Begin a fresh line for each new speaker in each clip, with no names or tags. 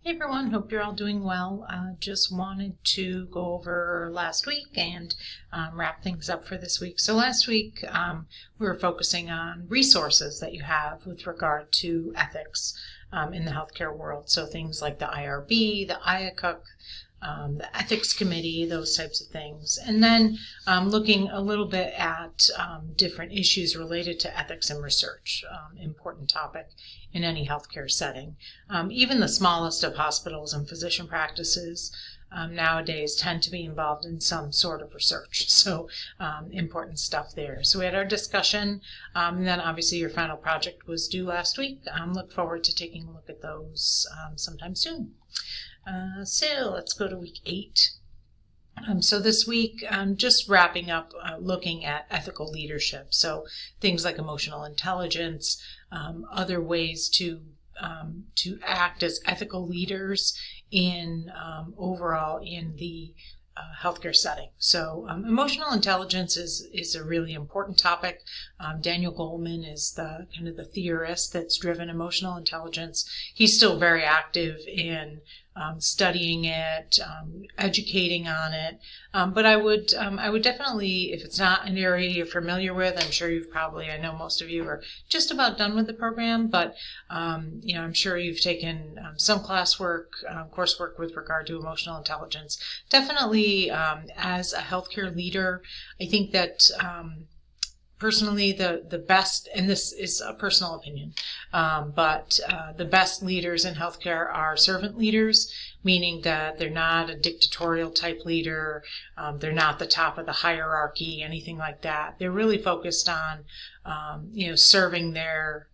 Hey everyone, hope you're all doing well. Just wanted to go over last week and wrap things up for this week. So last week we were focusing on resources that you have with regard to ethics in the healthcare world. So things like the IRB, the IACUC, the ethics committee, those types of things. And then looking a little bit at different issues related to ethics and research, important topic in any healthcare setting. Even the smallest of hospitals and physician practices nowadays tend to be involved in some sort of research. So important stuff there. So we had our discussion, and then obviously your final project was due last week. Look forward to taking a look at those sometime soon. So let's go to week 8. So this week, just wrapping up looking at ethical leadership. So things like emotional intelligence, other ways to act as ethical leaders in overall in the healthcare setting. So emotional intelligence is a really important topic. Daniel Goleman is the kind of the theorist that's driven emotional intelligence. He's still very active in studying it, educating on it. But I would definitely, if it's not an area you're familiar with, I'm sure I know most of you are just about done with the program, but I'm sure you've taken some coursework with regard to emotional intelligence. Definitely, as a healthcare leader, I think that personally, the best, and this is a personal opinion, but the best leaders in healthcare are servant leaders, meaning that they're not a dictatorial type leader, they're not the top of the hierarchy, anything like that. They're really focused on, serving their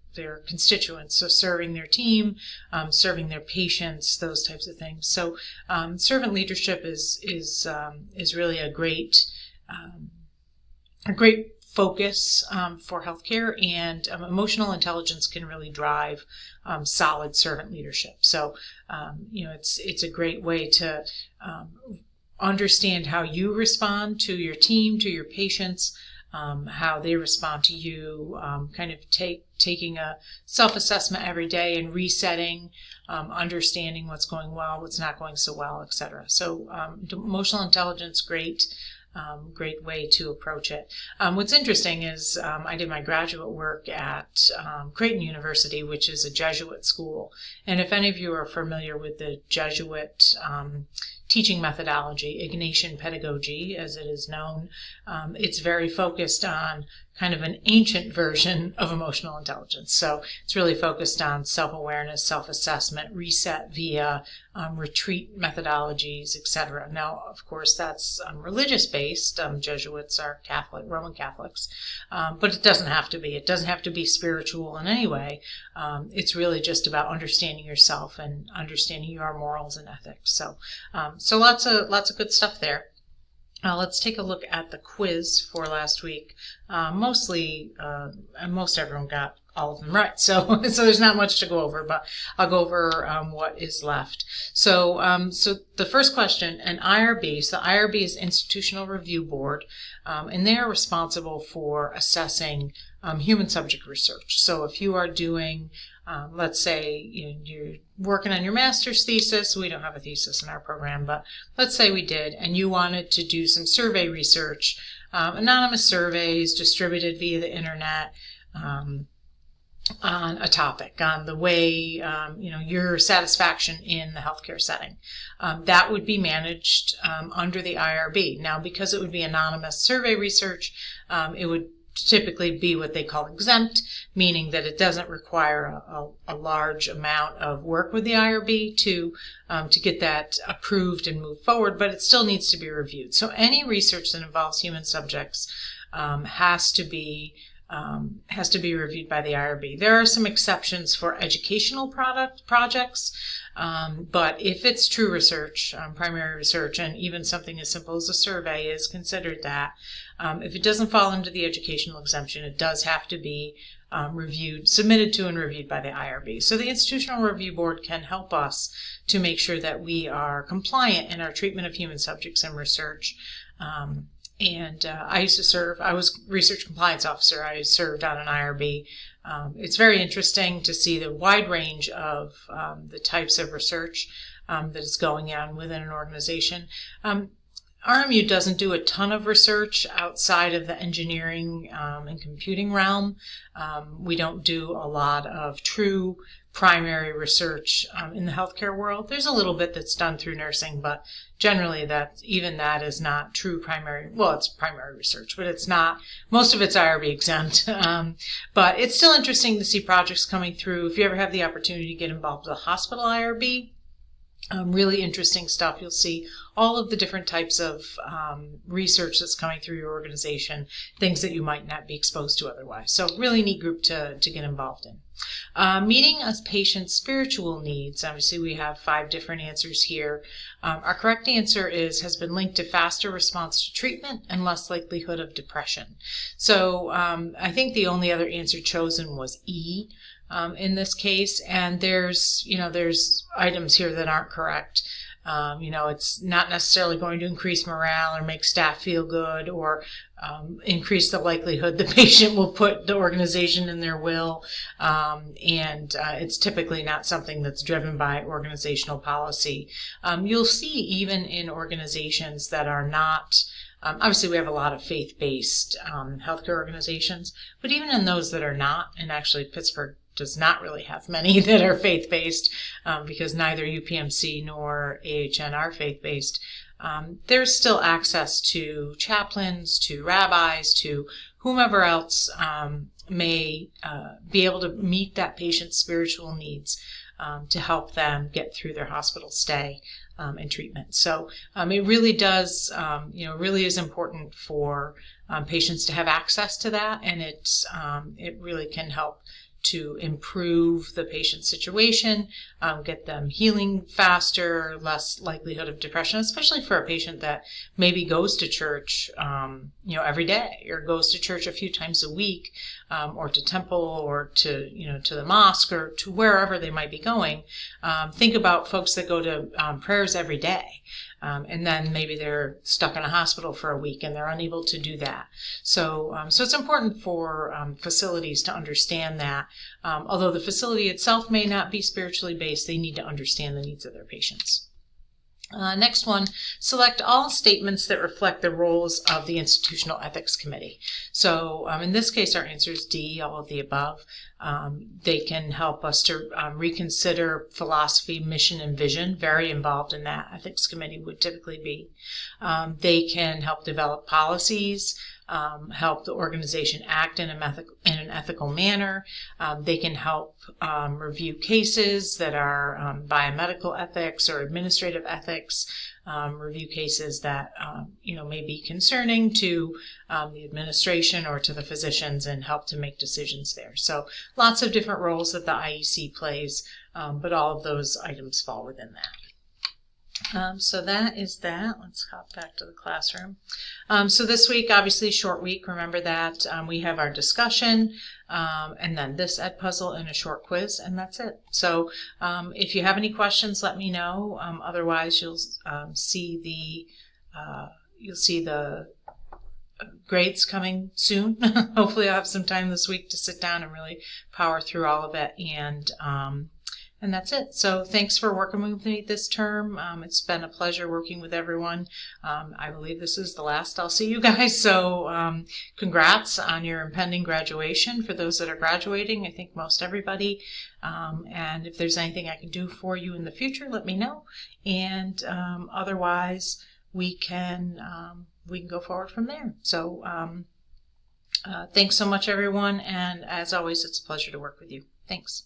constituents, so serving their team, serving their patients, those types of things. So servant leadership is really a great focus for healthcare, and emotional intelligence can really drive solid servant leadership. So, it's a great way to understand how you respond to your team, to your patients, how they respond to you, kind of taking a self-assessment every day and resetting, understanding what's going well, what's not going so well, etc. So emotional intelligence, great way to approach it. What's interesting is I did my graduate work at Creighton University, which is a Jesuit school. And if any of you are familiar with the Jesuit teaching methodology, Ignatian pedagogy, as it is known, it's very focused on kind of an ancient version of emotional intelligence. So it's really focused on self-awareness, self-assessment, reset via retreat methodologies, etc. Now, of course, that's religious-based. Jesuits are Roman Catholics, but it doesn't have to be. It doesn't have to be spiritual in any way. It's really just about understanding yourself and understanding your morals and ethics. So lots of good stuff there. Let's take a look at the quiz for last week. Most everyone got all of them right, so there's not much to go over, but I'll go over what is left. So the first question, an IRB. So the IRB is Institutional Review Board, and they are responsible for assessing human subject research. So if you are doing let's say you're working on your master's thesis. We don't have a thesis in our program, but let's say we did, and you wanted to do some survey research, anonymous surveys distributed via the internet on a topic, on the way, your satisfaction in the healthcare setting. That would be managed under the IRB. Now, because it would be anonymous survey research, it would typically be what they call exempt, meaning that it doesn't require a large amount of work with the IRB to get that approved and move forward, but it still needs to be reviewed. So any research that involves human subjects has to be reviewed by the IRB. There are some exceptions for educational projects, but if it's true research, primary research, and even something as simple as a survey is considered that, if it doesn't fall into the educational exemption, it does have to be submitted to and reviewed by the IRB. So the Institutional Review Board can help us to make sure that we are compliant in our treatment of human subjects and research. I was research compliance officer. I served on an IRB it's very interesting to see the wide range of the types of research that is going on within an organization. RMU doesn't do a ton of research outside of the engineering and computing realm. We don't do a lot of true primary research in the healthcare world. There's a little bit that's done through nursing, but generally that is not true primary. Well, it's primary research, but it's not. Most of it's IRB exempt. But it's still interesting to see projects coming through. If you ever have the opportunity to get involved with a hospital IRB, really interesting stuff. You'll see all of the different types of research that's coming through your organization, things that you might not be exposed to otherwise. So really neat group to get involved in. Meeting a patient's spiritual needs. Obviously, we have 5 different answers here. Our correct answer has been linked to faster response to treatment and less likelihood of depression. So I think the only other answer chosen was E. In this case, and there's items here that aren't correct. It's not necessarily going to increase morale or make staff feel good or increase the likelihood the patient will put the organization in their will. And it's typically not something that's driven by organizational policy. You'll see even in organizations that are not obviously, we have a lot of faith-based healthcare organizations, but even in those that are not, and actually Pittsburgh does not really have many that are faith-based because neither UPMC nor AHN are faith-based, there's still access to chaplains, to rabbis, to whomever else may be able to meet that patient's spiritual needs to help them get through their hospital stay and treatment. So it really does, really is important for patients to have access to that, and it really can help to improve the patient's situation, get them healing faster, less likelihood of depression, especially for a patient that maybe goes to church, every day, or goes to church a few times a week, or to temple, or to the mosque, or to wherever they might be going. Think about folks that go to prayers every day. And then maybe they're stuck in a hospital for a week and they're unable to do that. So it's important for facilities to understand that. Although the facility itself may not be spiritually based, they need to understand the needs of their patients. Next one, select all statements that reflect the roles of the Institutional Ethics Committee. So in this case, our answer is D, all of the above. They can help us to reconsider philosophy, mission, and vision. Very involved in that. Ethics Committee would typically be. They can help develop policies, help the organization act in an ethical manner. They can help review cases that are biomedical ethics or administrative ethics, review cases that may be concerning to the administration or to the physicians, and help to make decisions there. So lots of different roles that the IEC plays, but all of those items fall within that. So that is that. Let's hop back to the classroom. So this week, obviously short week, remember that. We have our discussion, and then this Ed puzzle and a short quiz, and that's it. So if you have any questions, let me know. Otherwise, you'll see the grades coming soon. Hopefully I'll have some time this week to sit down and really power through all of it, and that's it. So thanks for working with me this term. It's been a pleasure working with everyone. I believe this is the last I'll see you guys. So congrats on your impending graduation. For those that are graduating, I think most everybody. And if there's anything I can do for you in the future, let me know. And otherwise, we can go forward from there. So thanks so much, everyone. And as always, it's a pleasure to work with you. Thanks.